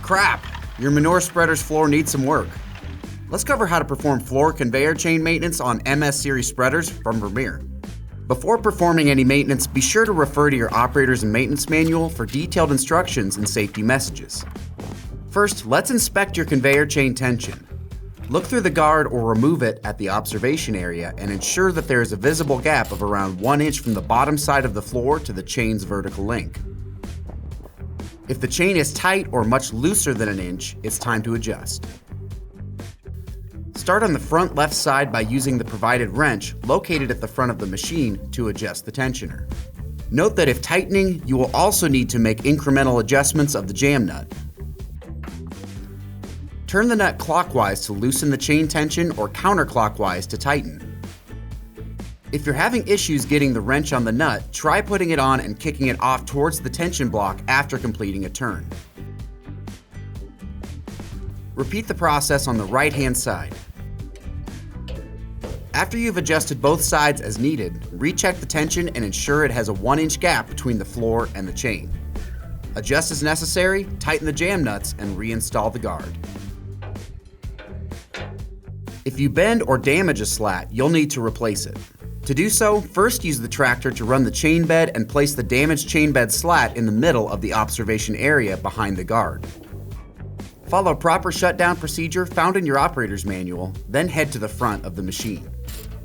Crap! Your manure spreader's floor needs some work. Let's cover how to perform floor conveyor chain maintenance on MS series spreaders from Vermeer. Before performing any maintenance, be sure to refer to your operator's maintenance manual for detailed instructions and safety messages. First, let's inspect your conveyor chain tension. Look through the guard or remove it at the observation area and ensure that there is a visible gap of around 1 inch from the bottom side of the floor to the chain's vertical link. If the chain is tight or much looser than 1 inch, it's time to adjust. Start on the front left side by using the provided wrench located at the front of the machine to adjust the tensioner. Note that if tightening, you will also need to make incremental adjustments of the jam nut. Turn the nut clockwise to loosen the chain tension or counterclockwise to tighten. If you're having issues getting the wrench on the nut, try putting it on and kicking it off towards the tension block after completing a turn. Repeat the process on the right-hand side. After you've adjusted both sides as needed, recheck the tension and ensure it has a 1 inch gap between the floor and the chain. Adjust as necessary, tighten the jam nuts, and reinstall the guard. If you bend or damage a slat, you'll need to replace it. To do so, first use the tractor to run the chain bed and place the damaged chain bed slat in the middle of the observation area behind the guard. Follow proper shutdown procedure found in your operator's manual, then head to the front of the machine.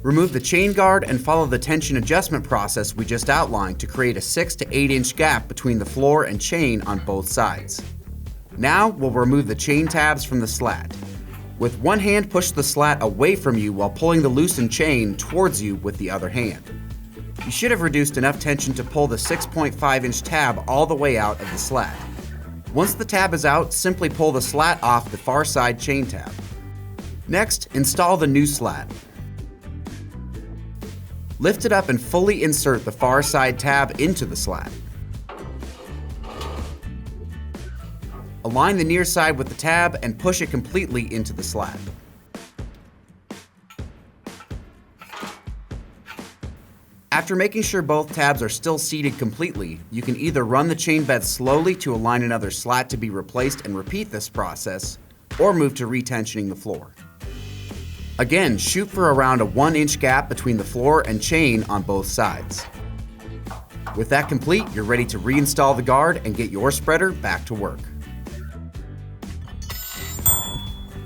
Remove the chain guard and follow the tension adjustment process we just outlined to create a 6 to 8 inch gap between the floor and chain on both sides. Now we'll remove the chain tabs from the slat. With one hand, push the slat away from you while pulling the loosened chain towards you with the other hand. You should have reduced enough tension to pull the 6.5 inch tab all the way out of the slat. Once the tab is out, simply pull the slat off the far side chain tab. Next, install the new slat. Lift it up and fully insert the far side tab into the slat. Align the near side with the tab and push it completely into the slat. After making sure both tabs are still seated completely, you can either run the chain bed slowly to align another slat to be replaced and repeat this process, or move to retensioning the floor. Again, shoot for around a 1 inch gap between the floor and chain on both sides. With that complete, you're ready to reinstall the guard and get your spreader back to work.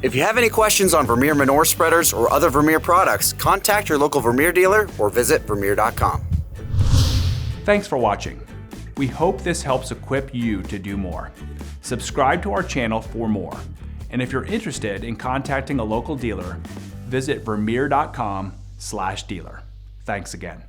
If you have any questions on Vermeer manure spreaders or other Vermeer products, contact your local Vermeer dealer or visit Vermeer.com. Thanks for watching. We hope this helps equip you to do more. Subscribe to our channel for more. And if you're interested in contacting a local dealer, visit Vermeer.com/dealer. Thanks again.